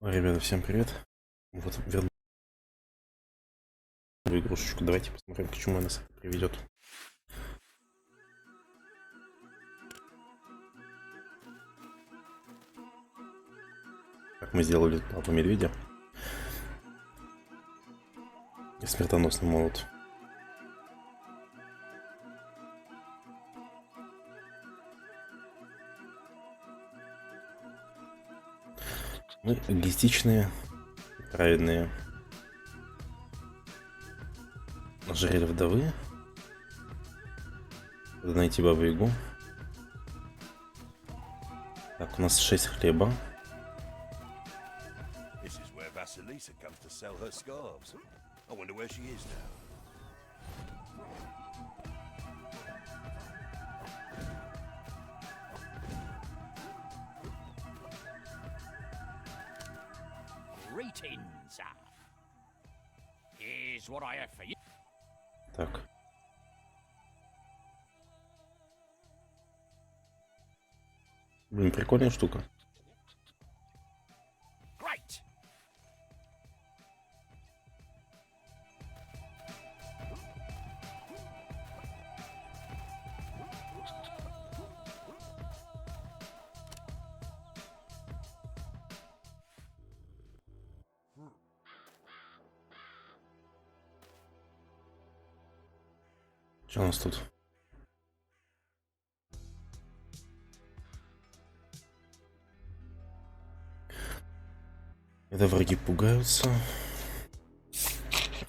Ребята, всем привет. Вот верну игрушечку. Давайте посмотрим, к чему она нас приведет. Как мы сделали папу медведя. И смертоносный молот. Мы эгоистичные, праведные. Ожерелье вдовы. Надо найти бабу-ягу. Так, у нас 6 хлеба. Так. Блин, прикольная штука. Что у нас тут? Это враги пугаются.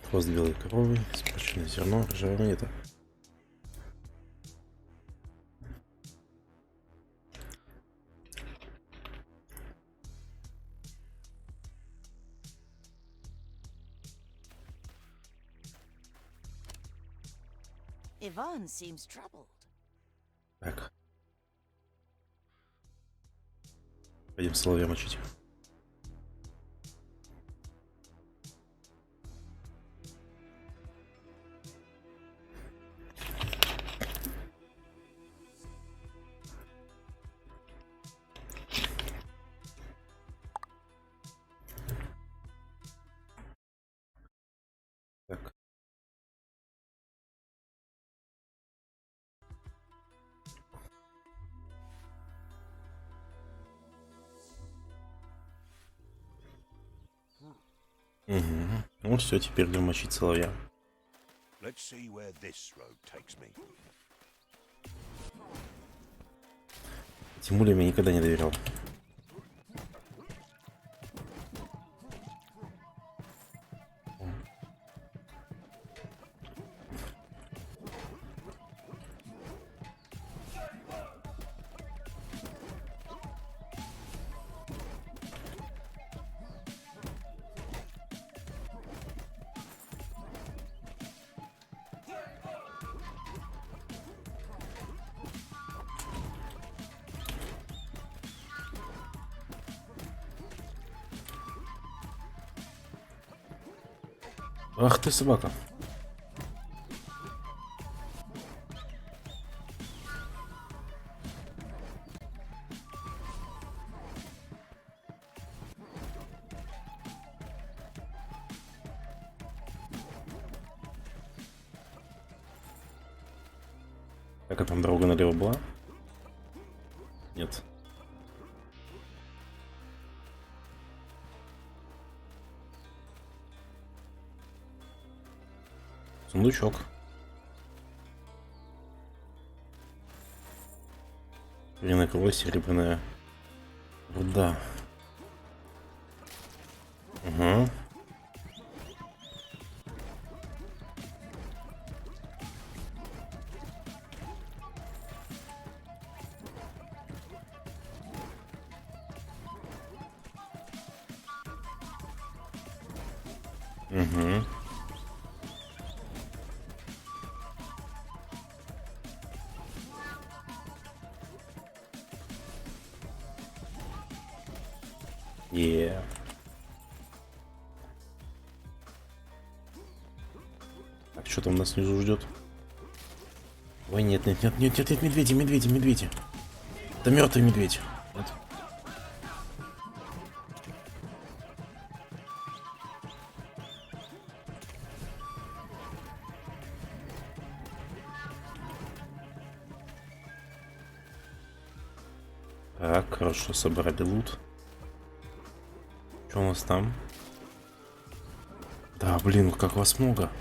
Хвост белой коровы, испорченное зерно, ржавая монета. Ivan seems troubled. Так. Пойдем соловья мочить. Так. Угу. Ну все, теперь будем мочить соловья. Тем более я никогда не доверял. Ах ты, собака. Так, а там дорога налево была? Нет. Сундучок. Серебряная кровь, серебряная руда. Угу. Угу. Yeah. Так, что там нас снизу ждет? Ой, нет, нет, нет, нет, нет, нет, медведи, медведи, медведи. Это мертвый медведь. Нет. Так, хорошо, собрали лут. Что у нас там? Да, блин, как вас много.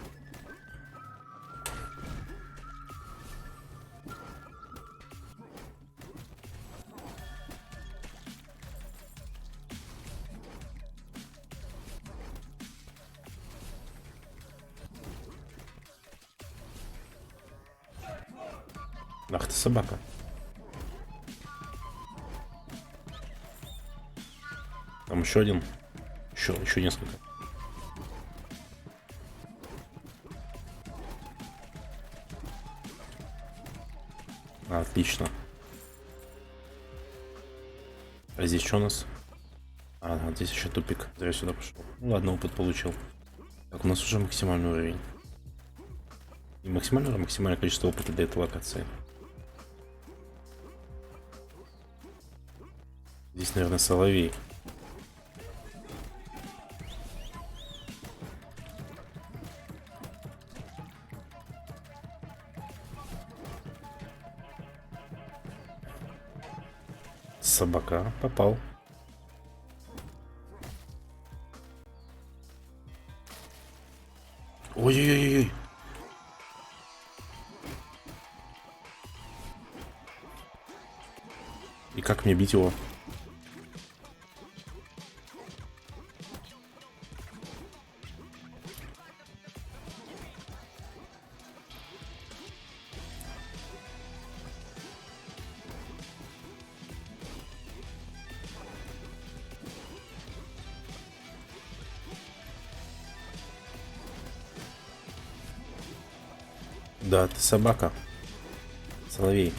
Ах ты собака. Там еще один. Еще несколько. Отлично. А здесь что у нас? Ага, здесь еще тупик. Зря сюда пошел. Ну ладно, опыт получил. Так, у нас уже максимальный уровень. Не максимальный, а максимальное количество опыта для этой локации. Здесь, наверное, соловей. Собака попал. Ой-ой-ой-ой. И как мне бить его? Да, ты собака. Соловей.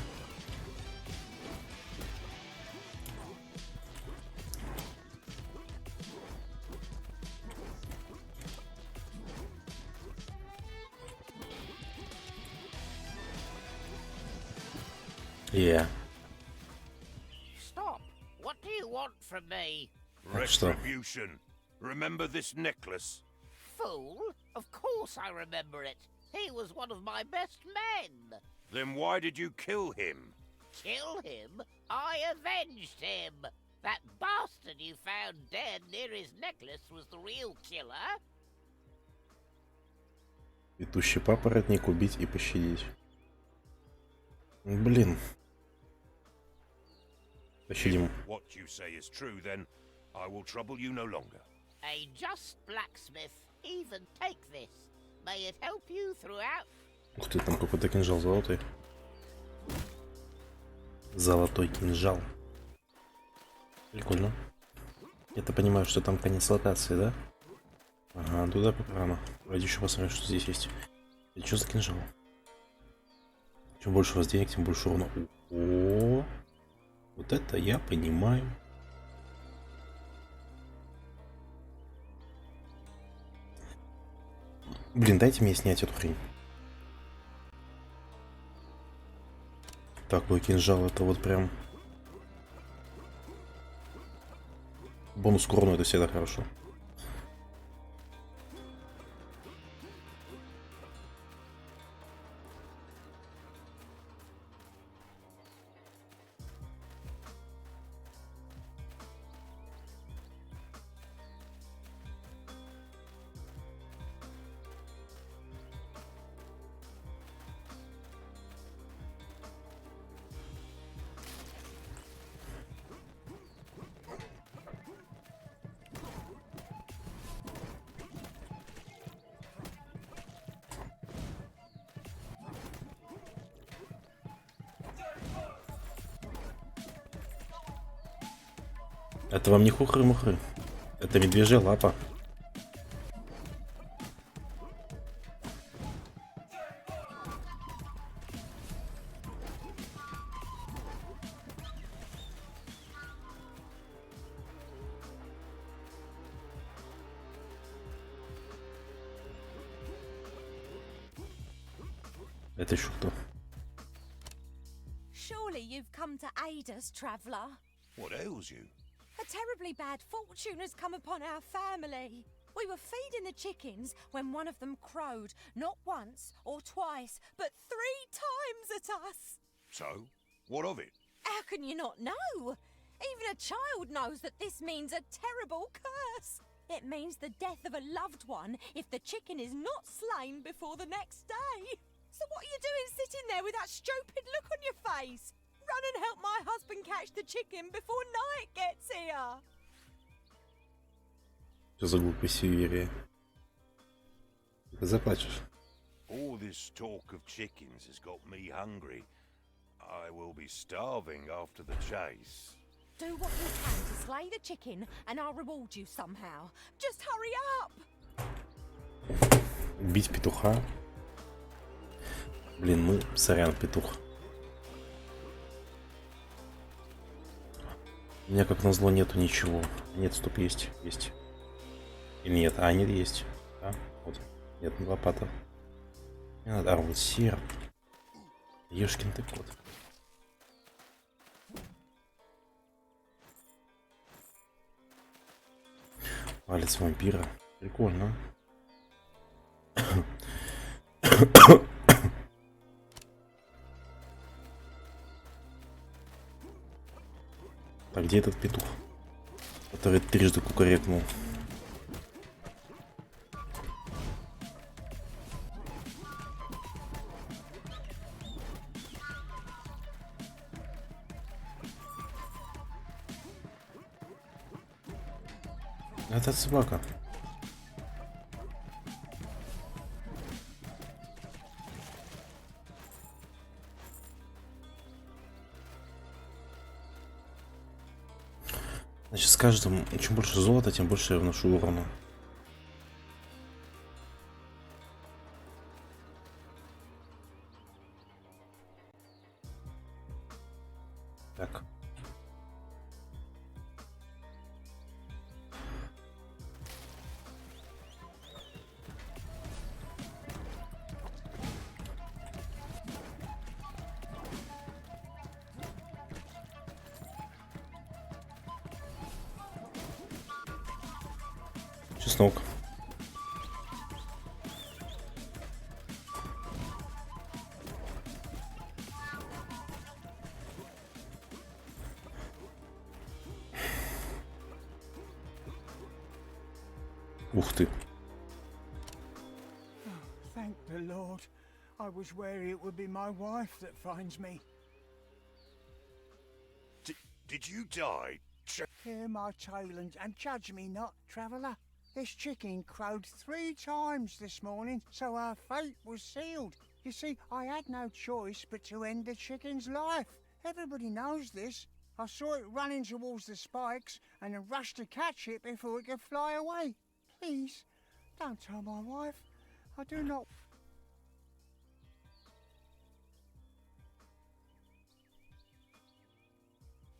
Stop. What do you want from me? Так что? Retribution. Remember this necklace? Fool? Of course I remember it. He was one of my best men. Then why did you kill him? Kill him? I avenged him. That bastard you found dead near his necklace was the real killer. Цветущий папоротник, убить и пощадить. Блин. Пощадим. What you say is true, then I will trouble you no longer. A just blacksmith. Even take this. May it help you throughout. Ух ты, там какой-то кинжал золотой. Золотой кинжал. Прикольно. Я-то понимаю, что там конец локации, да? Ага, туда рано. Давайте еще посмотрим, что здесь есть. Это что за кинжал? Чем больше у вас денег, тем больше урона. О, вот это я понимаю. Блин, дайте мне снять эту хрень. Такой кинжал, это вот прям... Бонус к урону, это всегда хорошо. Это вам не хухры-мухры. Это медвежья лапа. Это еще кто? Surely you've come to aid us, traveller. What ails you? A terribly bad fortune has come upon our family. We were feeding the chickens when one of them crowed, not once or twice, but 3 times at us. So, what of it? How can you not know? Even a child knows that this means a terrible curse. It means the death of a loved one if the chicken is not slain before the next day. So what are you doing sitting there with that stupid look on your face? Run and help my husband catch the chicken before night gets here. Что за глупый суеверие? Ты заплачешь. All this talk of chickens has got me hungry. I will be starving after the chase. Do what you can to slay the chicken and I'll reward you somehow. Just hurry up. Убить петуха? Блин, ну, сорян, петух. У меня, как назло, нету ничего. Нет, стоп, есть, есть. Или нет? А, нет, есть. Да, вот. Нет, не лопата. Не надо, а вот серп. Ёшкин ты кот. Палец вампира. Прикольно. Так, где этот петух, который трижды кукарекнул? Это собака. Значит, с каждым, чем больше золота, тем больше я вношу урона. Так. Чеснок. Ух ты. Thank the Lord. I was wary it would be my wife that finds me. Did you die? Hear my tale and judge me not, traveller. This chicken crowed 3 times this morning, so our fate was sealed. You see, I had no choice but to end the chicken's life. Everybody knows this. I saw it running towards the spikes and rushed to catch it before it could fly away. Please, don't tell my wife. I do not...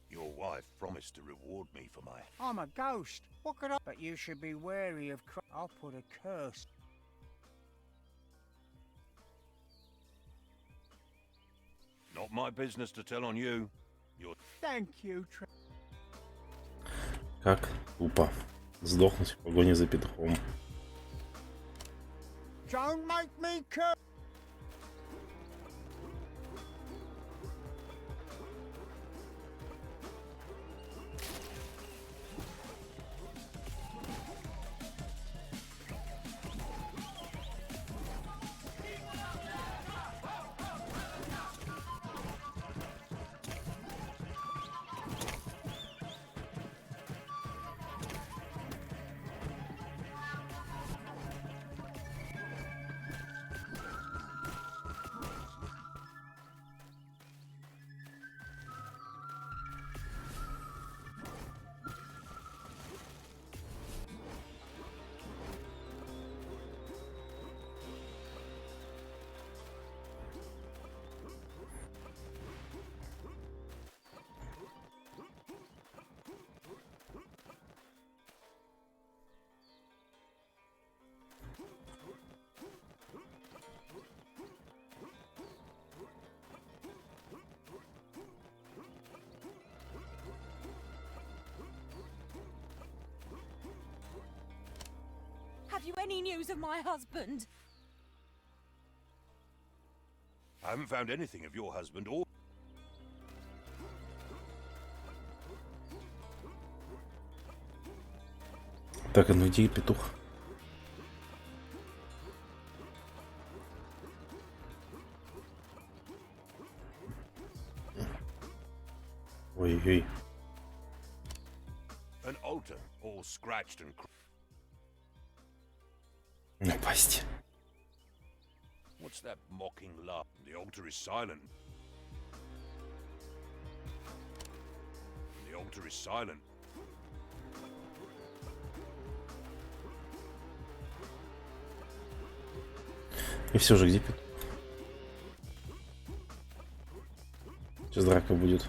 Your wife promised to reward me for my... I'm a ghost. What could I... But you should be wary of... I'll put a curse. Not my business to tell on you. You're... Thank you, Как тупо сдохнуть в погоне за петухом. Don't make me curse. Have you any news of my husband? I haven't found anything of your husband or... Так, а ну иди, петух. Ой-ой. An altar, all scratched and Напасть. what's that mocking laugh? The altar is silent. The altar is silent. И все же, где петух? Сейчас драка будет.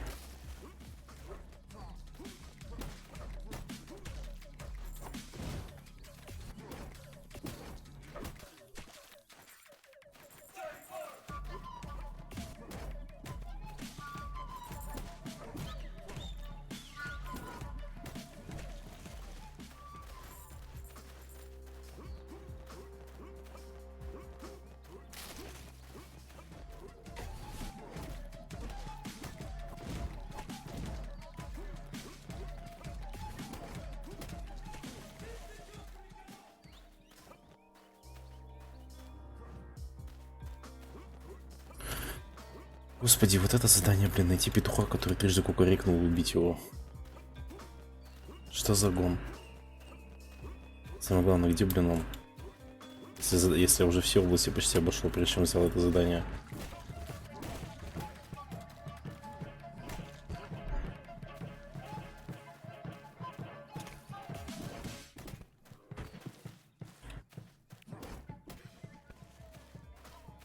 Господи, вот это задание, блин, найти петуха, который прежде кукарекнул, убить его. Что за гон? Самое главное, где, блин, он? Если я уже все области почти обошел, прежде чем взял это задание.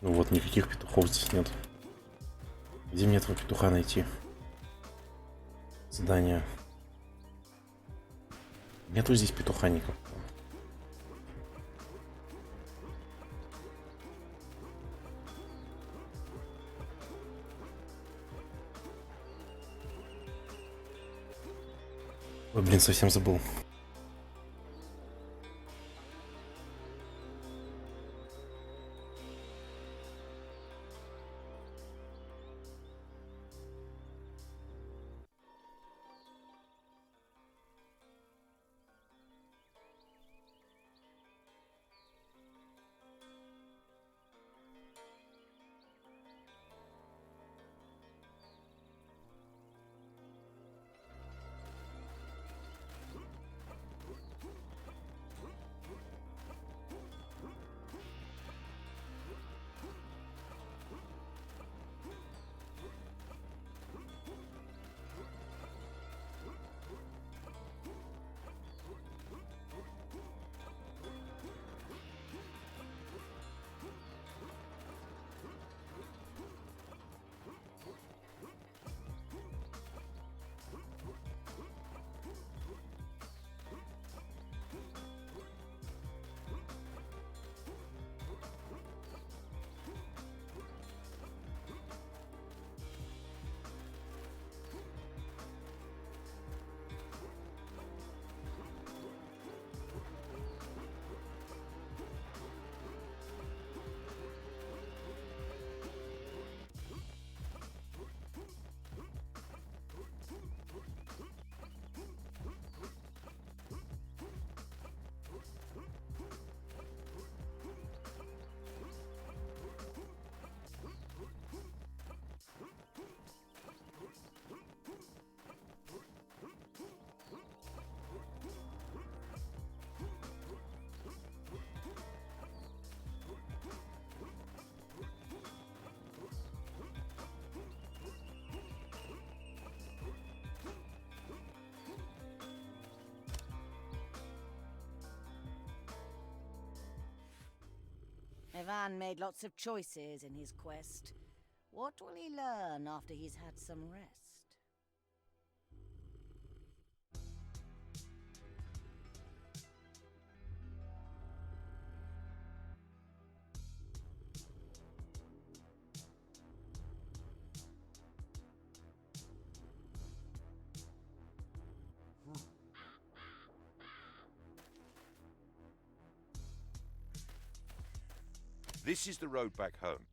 Ну вот, никаких петухов здесь нет. Где мне этого петуха найти? Задание. Нету здесь петуха никакого. Ой, блин, совсем забыл. Ivan made lots of choices in his quest. What will he learn after he's had some rest? This is the road back home.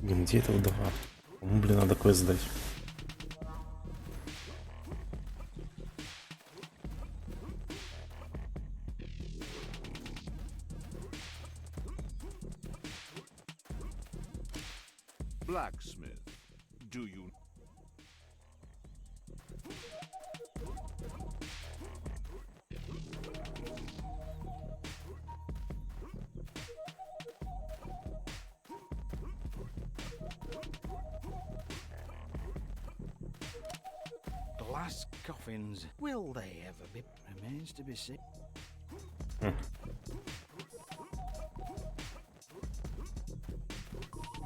Блин, где эта вдова? Кому, блин, надо квест сдать? Blacksmith, do you... Glass coffins. Will they ever be? Remains to be seen.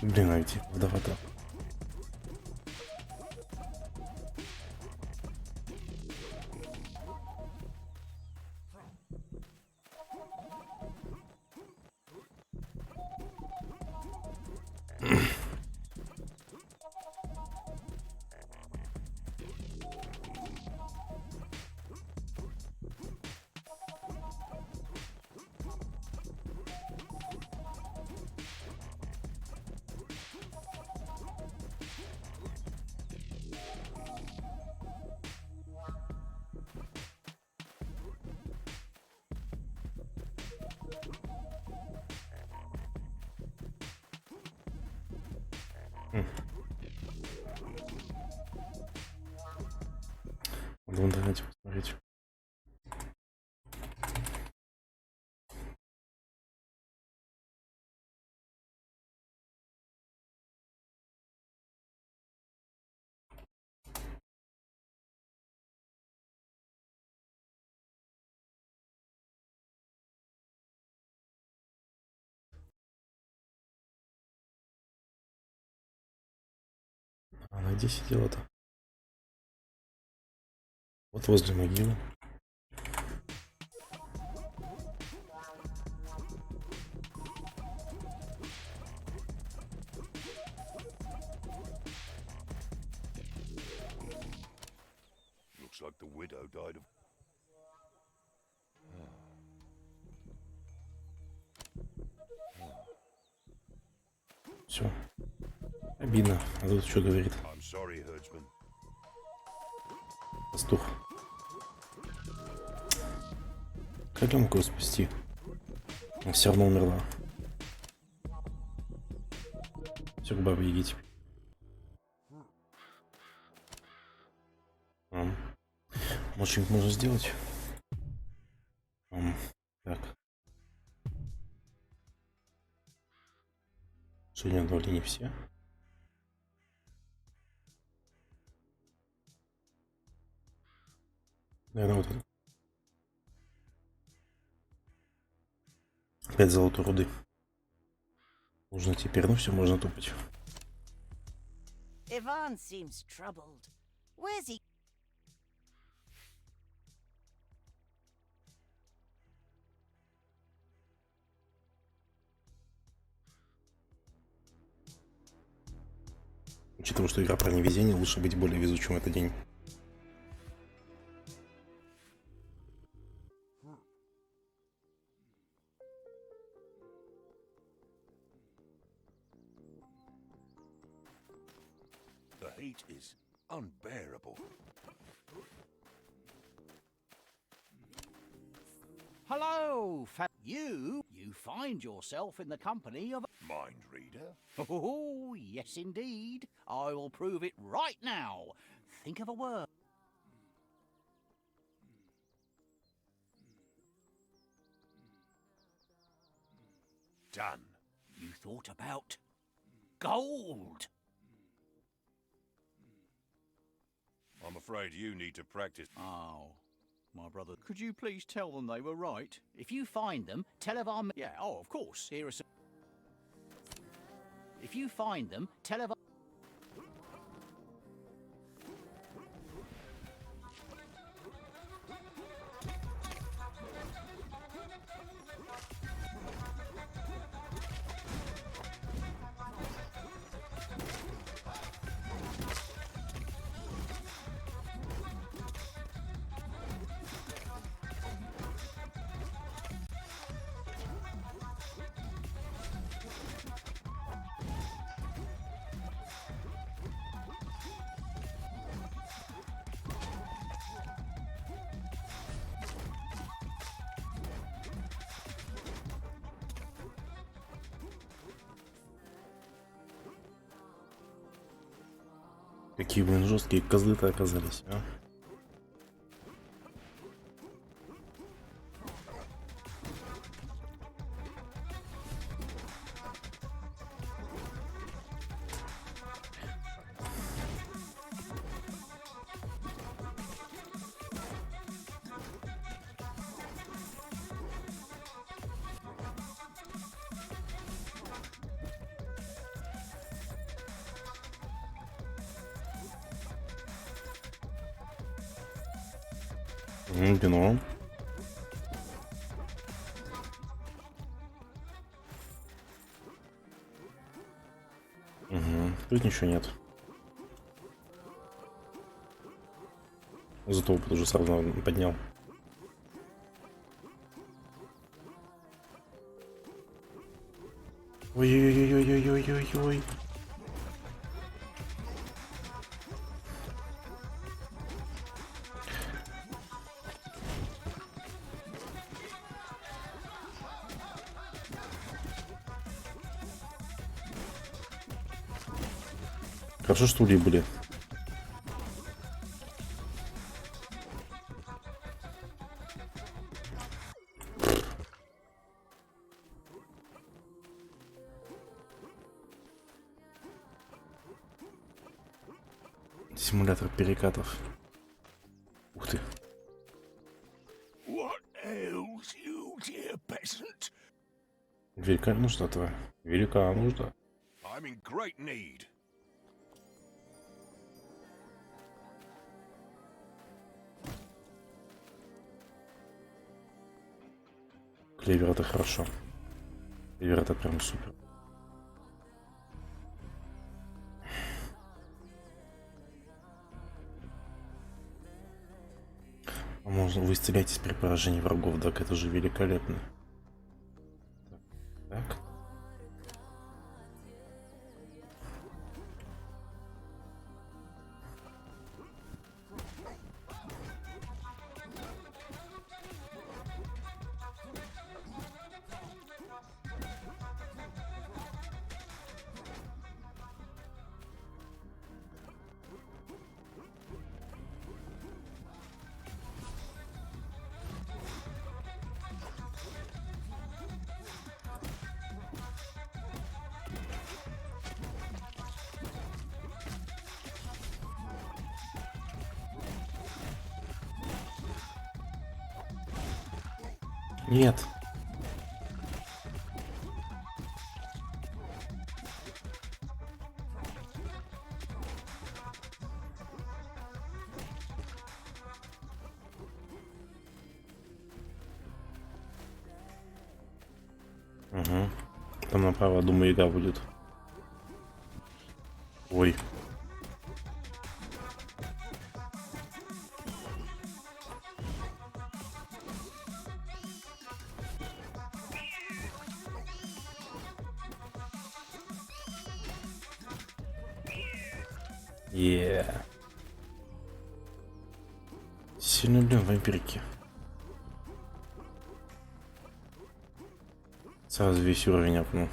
Блин, а где вдова-то? Надо в интернете посмотреть. Она где сидела-то? Вот возле могилы. Looks like the widow died of... Все. Обидно. А тут что говорит? I'm sorry, herdsman. Пастух. Коленку спасти. Она все равно умерла. Все к бабе Яге теперь. Вот что-нибудь можно сделать. Так. Сегодня обновления все. Наверное, вот это. 5 золотой руды. Нужно теперь, ну все, можно топать. Ivan seems troubled. Where's he? Учитывая, что игра про невезение, лучше быть более везучим в этот день. The heat is unbearable. Hello, you find yourself in the company of... Mind reader? Oh, yes indeed. I will prove it right now. Think of a word. Done. You thought about gold. I'm afraid you need to practice. Oh, my brother. Could you please tell them they were right? If you find them, tell of our... Yeah, oh, of course. Here are some... If you find them, tell of our... Какие, блин, жесткие козлы-то оказались, а? Вино. Угу. Тут ничего нет. Зато опыт уже сразу поднял. Ой-ой-ой-ой-ой-ой-ой-ой. Хорошо, что ульи были. Симулятор перекатов. Ух ты. What ails you, dear peasant? Велика нужда твоя. Велика нужда. I'm in great need. Клевер это хорошо. Клевер это прям супер. Можно вы исцеляетесь при поражении врагов, так это же великолепно. Так. Нет. Угу. Там направо, думаю, яга будет. Ой. Сильно, блин, вампирки. Сразу весь уровень апнул.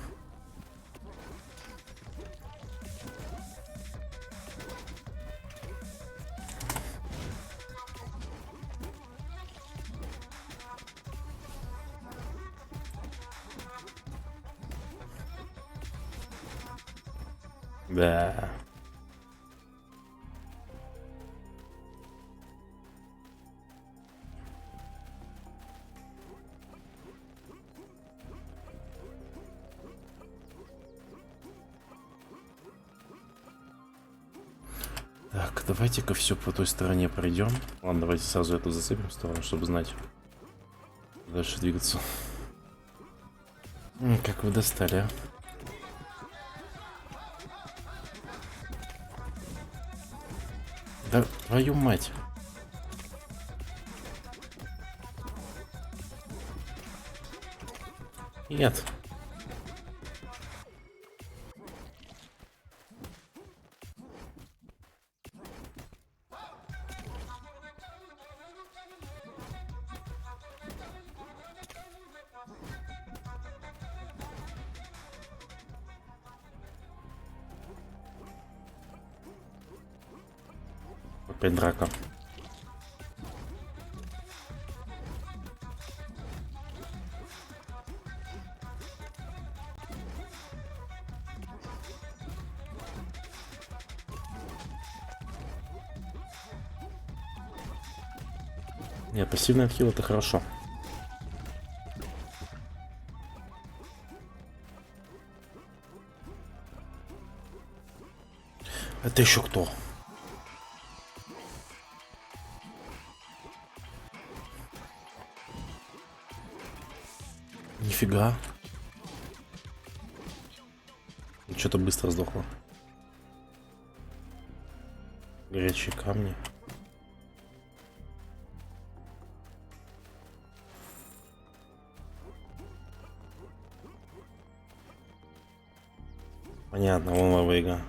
Да. Так, давайте-ка все по той стороне пройдем. Ладно, давайте сразу эту зацепим сторону, чтобы знать. Дальше двигаться. Как вы достали, а? Да твою мать. Нет. Опять драка. Нет, пассивный отхил это хорошо. Это еще кто? Нифига. Что-то быстро сдохло. Горячие камни. Понятно, вон Лава Яга.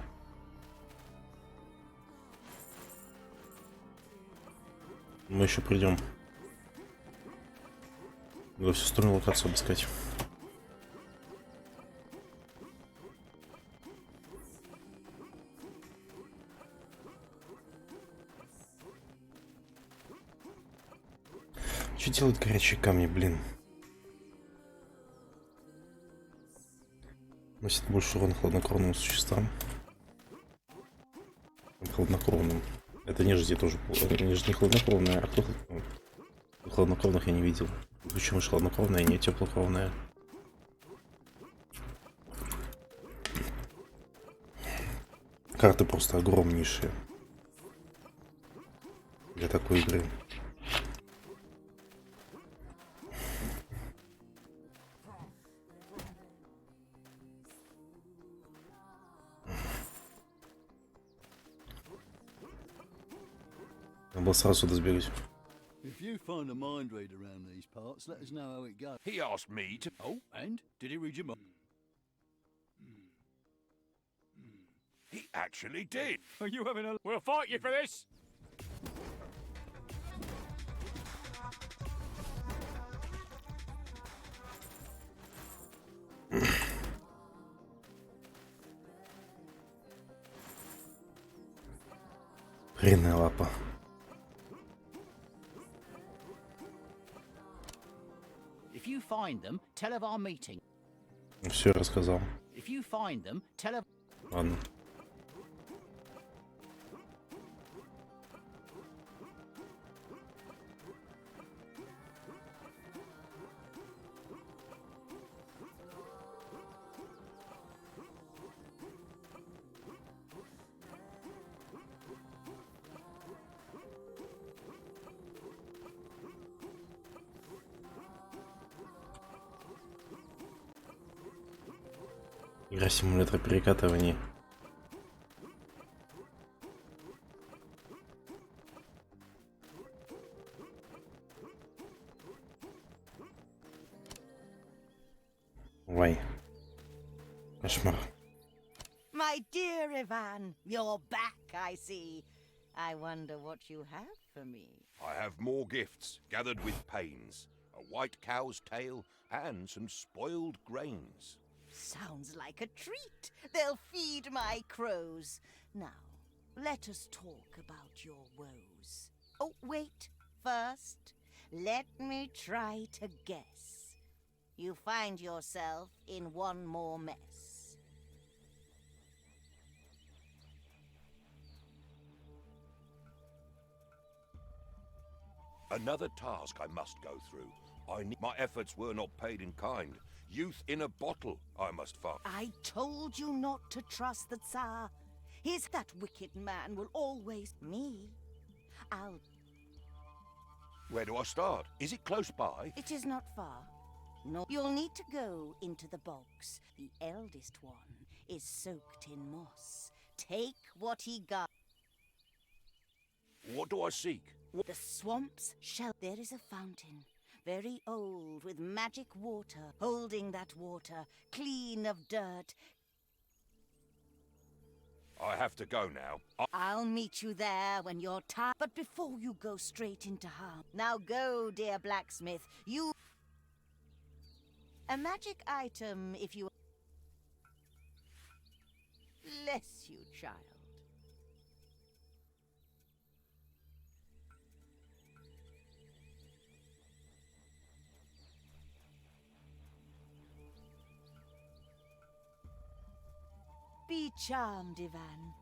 Мы еще придем. Надо всю остальную локацию обыскать. Что делают горячие камни, блин? Носит больше урона хладнокровным существам. Хладнокровным. Это нежити тоже. Нежити не хладнокровная, а кто хладнокровных я не видел. Почему же хладнокровная, не теплокровная? Карты просто огромнейшие для такой игры. Надо было сразу сюда сбегать. If you find a mind reader around these parts, let us know how it goes. He asked me to. Oh, and did he read your mind? He actually did. Are you having a? We'll fight you for this. Хренная лапа. If you find them, tell of our meeting. Все рассказал. If you find them, tell of... Ладно. Игра симулятора перекатывания. Вай. Кошмар. My dear Ivan, you're back, I see. I wonder what you have for me. I have more gifts gathered with pains, a white cow's tail, and some spoiled grains. Sounds like a treat. They'll feed my crows. Now, let us talk about your woes. Oh, wait. First, let me try to guess. You find yourself in one more mess. Another task I must go through. My efforts were not paid in kind. Youth in a bottle, I must find. I told you not to trust the Tsar. That wicked man will always... Me? I'll... Where do I start? Is it close by? It is not far. No, you'll need to go into the bogs. The eldest one is soaked in moss. Take what he got. What do I seek? The swamps shall... There is a fountain, very old, with magic water. Holding that water, clean of dirt. I have to go now. I'll meet you there when you're tired. But before you go straight into harm... Now go, dear blacksmith. You... A magic item, if you... Bless you, child. Be charmed, Ivan.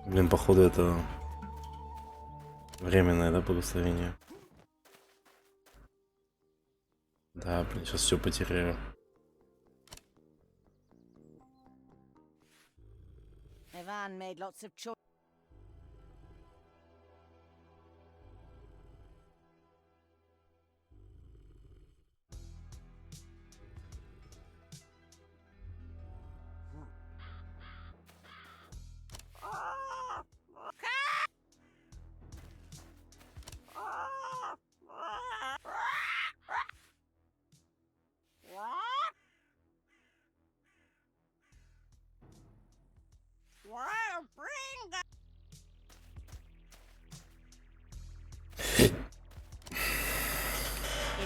Блин, походу это временное, да, благословение? Да, блин, сейчас все потеряю. Ivan made lots of choices.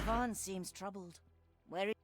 Ivan seems troubled. Where is...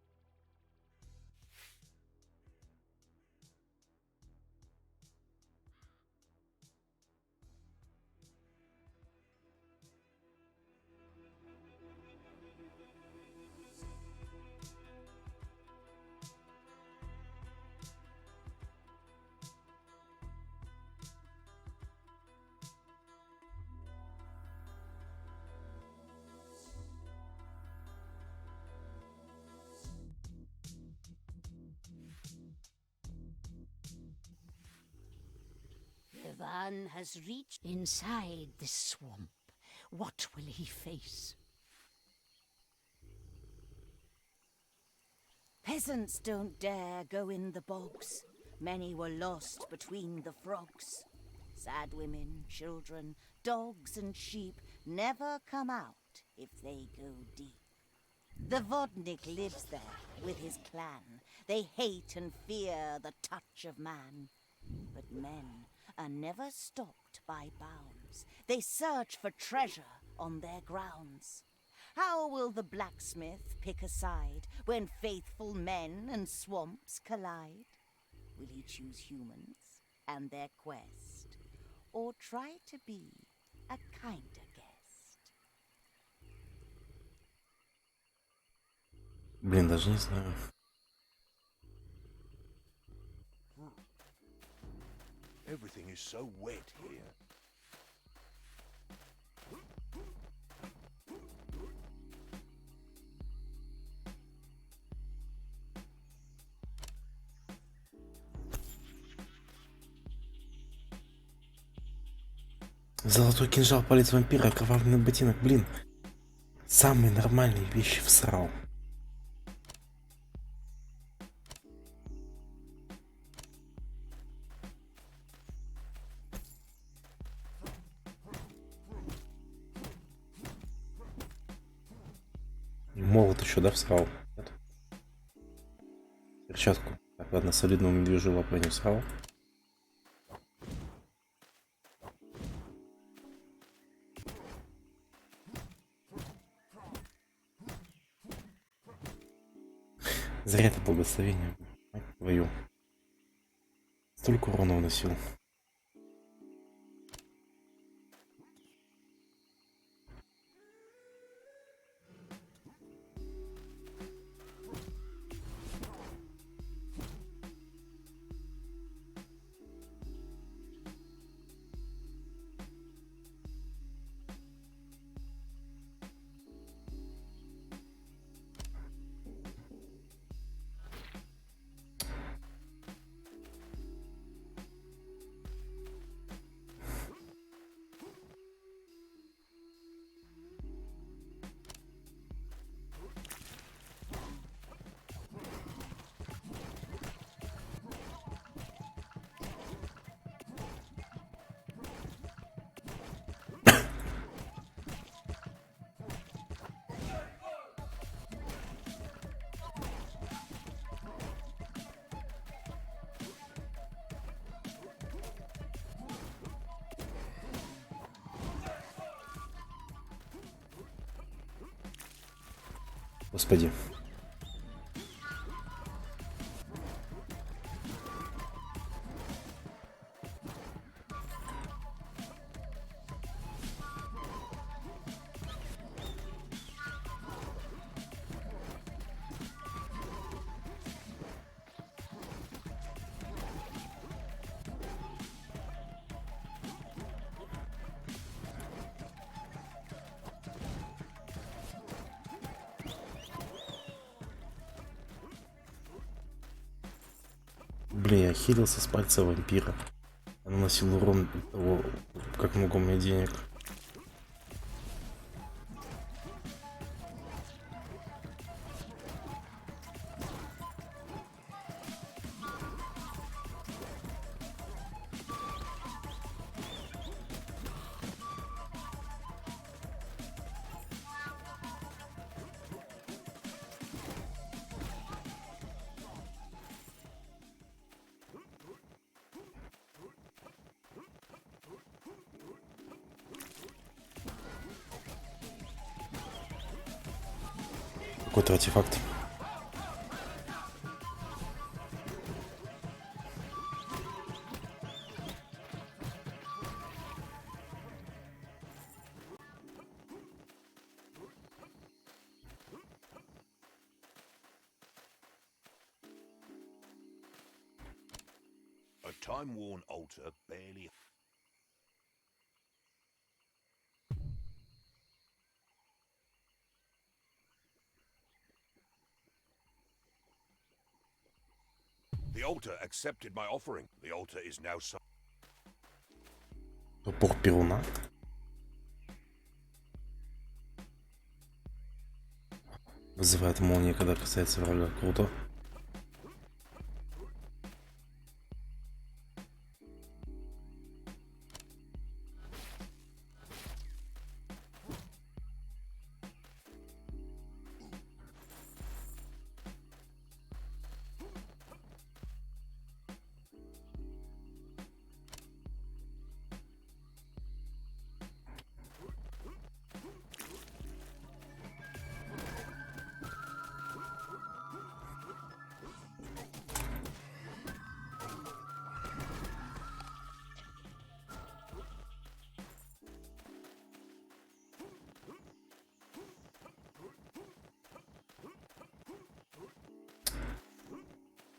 Ivan has reached inside this swamp. What will he face? Peasants don't dare go in the bogs. Many were lost between the frogs. Sad women, children, dogs and sheep never come out if they go deep. The Vodnik lives there with his clan. They hate and fear the touch of man. But men are never stopped by bounds. They search for treasure on their grounds. How will the blacksmith pick a side when faithful men and swamps collide? Will he choose humans and their quest, or try to be a kinder guest? Блин, даже не знаю. Everything is so wet here. Золотой кинжал, палец вампира, окровавленный ботинок, блин. Самые нормальные вещи всрал. Молот еще, да, всрал? Нет? Перчатку. Так, ладно, солидную медвежью лапу не всрал. Зря это благословение. Мать твою. Столько урона уносил. Господи. Блин, я хилился с пальца вампира. Я наносил урон того, как много у меня денег. Какой-то артефакт. A time-worn altar barely... The altar accepted my offering. The altar is now... Топор Перуна. Вызывает молния, когда касается врага. Круто.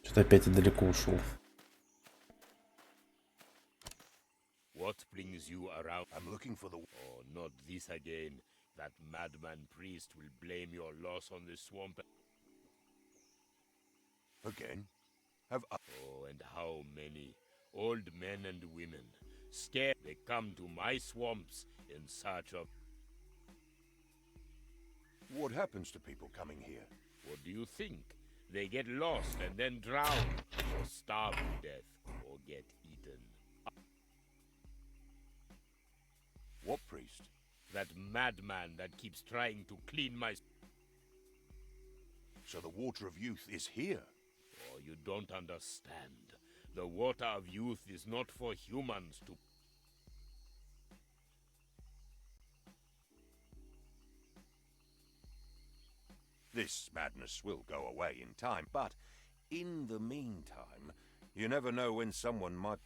Что-то опять я далеко ушел. What brings you around? I'm looking for the... Oh, not this again. That madman priest will blame your loss on the swamp. Again? Have I... Oh, and how many? Old men and women. Scared, they come to my swamps in search of... What happens to people coming here? What do you think? They get lost and then drown, or starve to death, or get eaten. What priest? That madman that keeps trying to clean my... So the water of youth is here. Oh, you don't understand. The water of youth is not for humans to... This madness will go away in time, but in the meantime, you never know when someone might...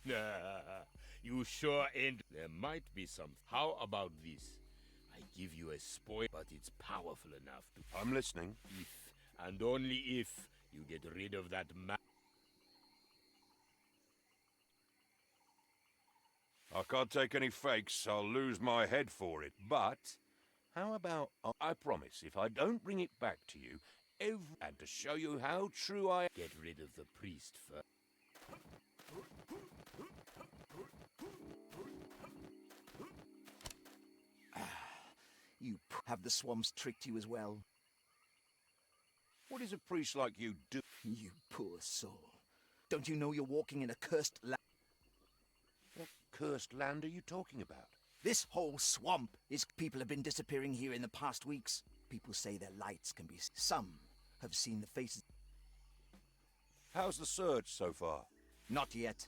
You sure ain't... There might be some... How about this? I give you a spoil, but it's powerful enough to... I'm listening. If, and only if, you get rid of that I can't take any fakes. I'll lose my head for it. But how about... I promise, if I don't bring it back to you, and to show you how true I... Get rid of the priest first. You have the swamps tricked you as well? What is a priest like you do? You poor soul. Don't you know you're walking in a cursed land? What cursed land are you talking about? This whole swamp is... People have been disappearing here in the past weeks. People say their lights can be... Some have seen the faces... How's the search so far? Not yet.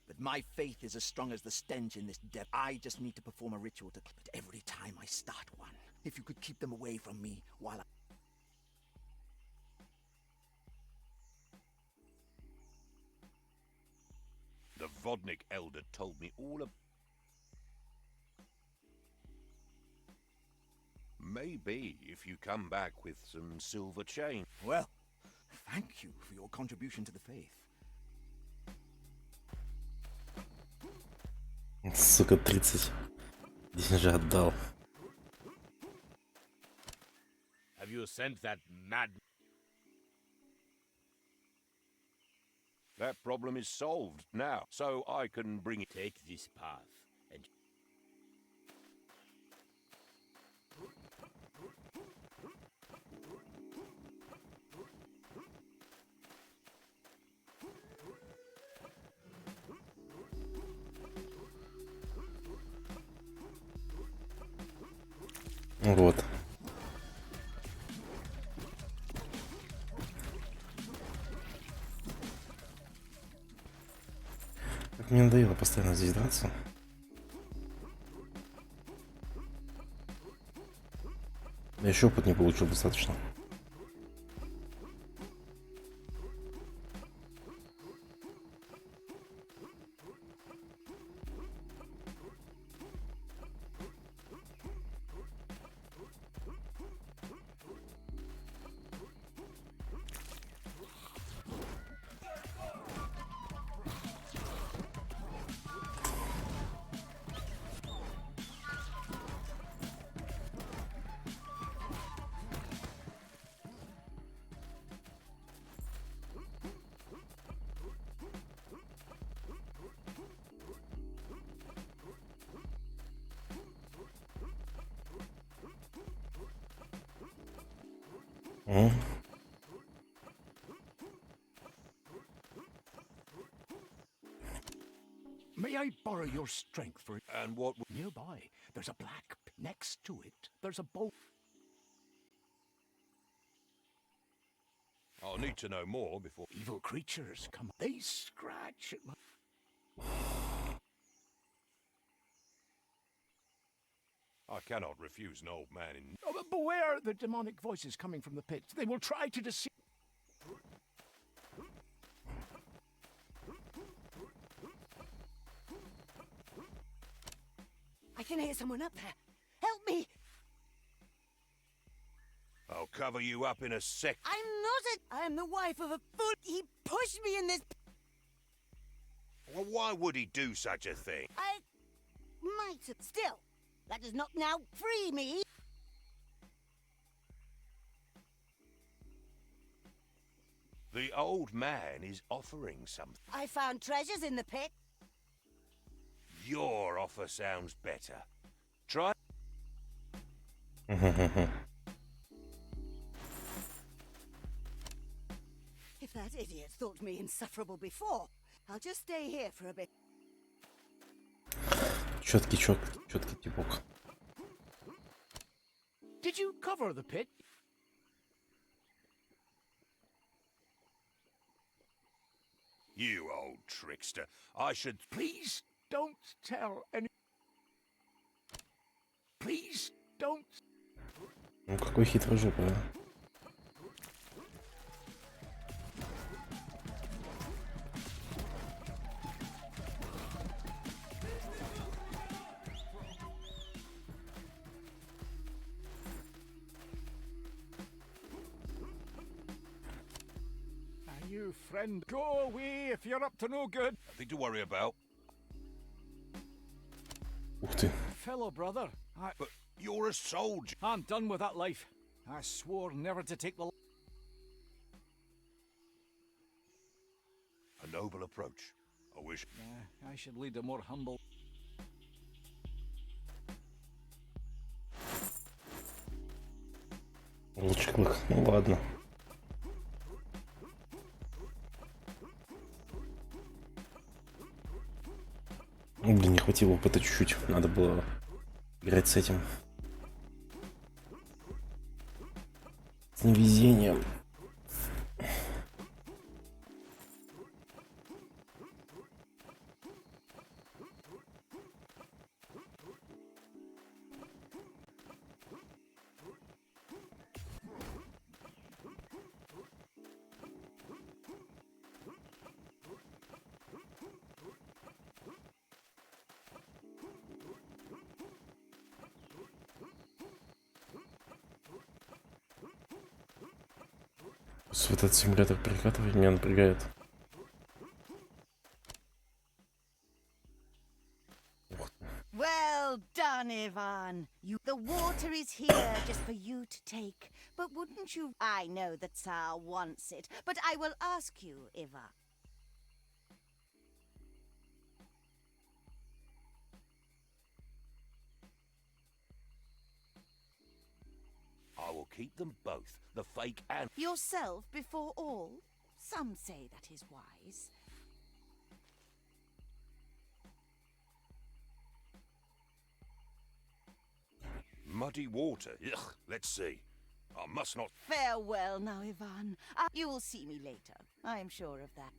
But my faith is as strong as the stench in this depth. I just need to perform a ritual to... But every time I start one, if you could keep them away from me while I... The Vodnik elder told me all about... Maybe if you come back with some silver chain. Well, thank you for your contribution to the faith. Сука, 30. Деньжа отдал. Have you sent that mad... That problem is solved now, so I can bring it. Take this path and Вот. Как мне надоело постоянно здесь драться. Я еще опыт не получил достаточно. May I borrow your strength for it? And what? Nearby, there's a black. Next to it, there's a bowl. I'll need to know more before. Evil creatures come. They scratch at my. I cannot refuse an old man in. Oh, but beware the demonic voices coming from the pit. They will try to deceive. I can hear someone up there. Help me! I'll cover you up in a sec. I'm not a... I am the wife of a fool. He pushed me in this... Well, why would he do such a thing? I... might have... Still, that does not now free me. The old man is offering something. I found treasures in the pit. Your offer sounds better. Try. If that idiot thought me insufferable before, I'll just stay here for a bit. Четкий типок. Did you cover the pit? You old trickster. I should. Please don't tell any. Please don't. Ну какой хитрожопый, а? You friend, go away if you're up to no good. Nothing to worry about. Ух ты. Fellow brother, But you're a soldier. I'm done with that life. I swore never to take the. A noble approach. I wish. I should lead a more humble. Волчий клык. Ну ладно. Ну, блин, не хватило опыта чуть-чуть. Надо было играть с этим. С невезением. Этот симулятор перекатывания меня напрягает. Well done, Ivan. The water is here just for you to take. But wouldn't you... I know that Tsar wants it, but I will ask you, Ivan. I will keep them both, the fake and... Yourself before all? Some say that is wise. Muddy water. Ugh, let's see. I must not... Farewell now, Ivan. You will see me later. I am sure of that.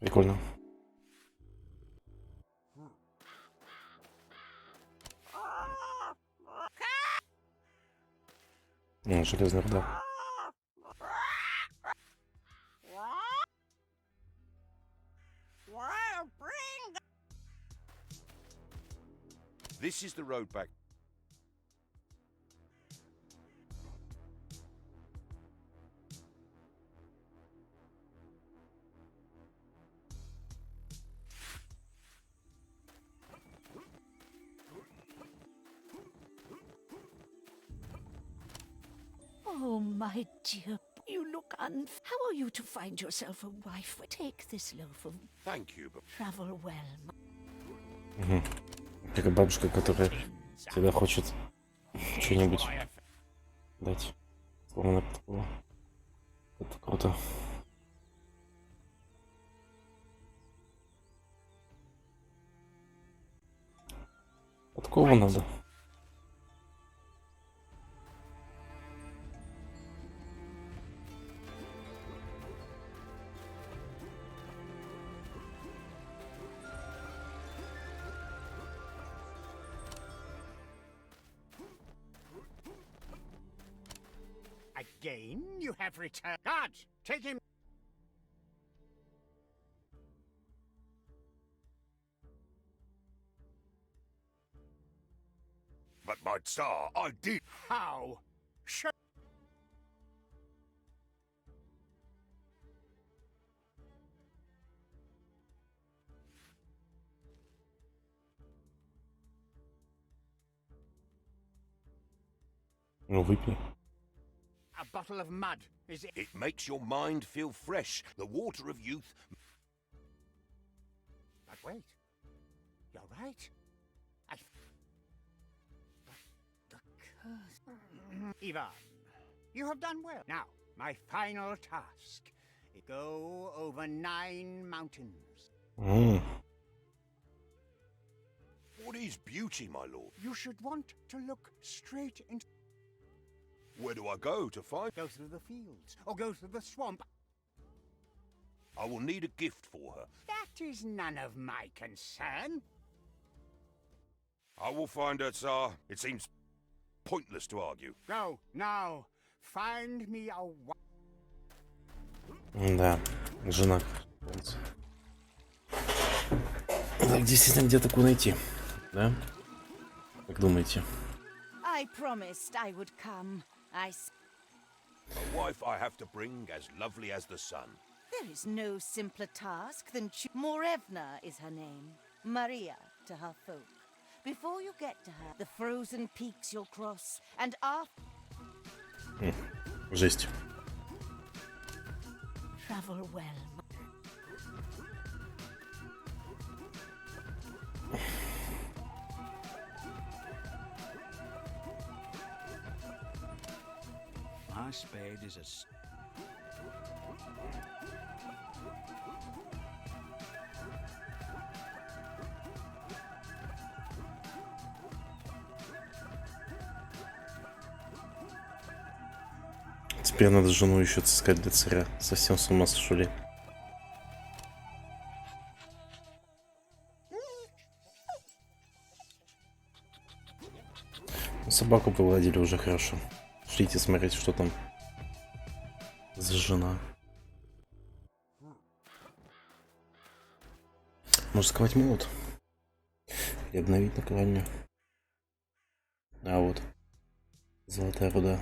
Прикольно. Железный удар. This is the road back. Oh, my dear, you look How are you to find yourself a wife? Take this loaf of... Thank you, but... Travel well. Угу. Как бабушка, которая всегда хочет что-нибудь дать. Словно такого. Это круто. Подкову надо. Again, you have returned. Guards, take him. But my star, I did. How? Show. Ну, выпей. A bottle of mud is it? It makes your mind feel fresh. The water of youth. But wait, you're right. The curse. Ivan, you have done well. Now, my final task. Go over 9 mountains. What is beauty, my lord? You should want to look straight into... Where do I go to find? Go through the fields, or go through the swamp. I will need a gift for her. That is none of my concern. I will find her, Tsar. It seems pointless to argue. Go, now. Find me a wife. Да, жена. Так, действительно, где такую найти? Да? Как думаете? I promised I would come. A wife I have to bring as lovely as the sun. There is no simpler task than Morevna is her name. Maria to her folk. Before you get to her, the frozen peaks you'll cross, and after... Жесть. Travel well. My spade is a... Теперь надо жену еще отыскать для царя. Совсем с ума сошли. Собаку повладили уже хорошо. Шлите смотреть, что там за жена. Может сковать молот? И обновить наковальню. А вот. Золотая руда.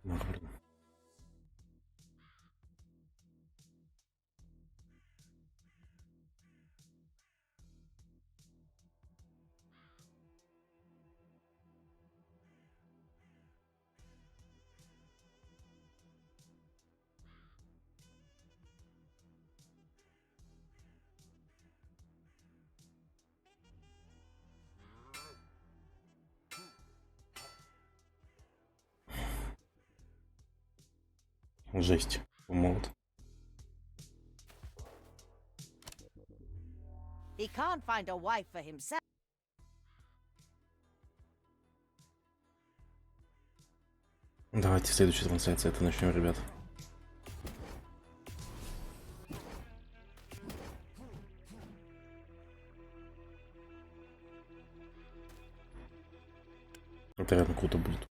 Ах, блин. Жесть. Молот. He can't find a wife for himself. Давайте в следующей трансляции это начнем, ребят. Это реально круто будет.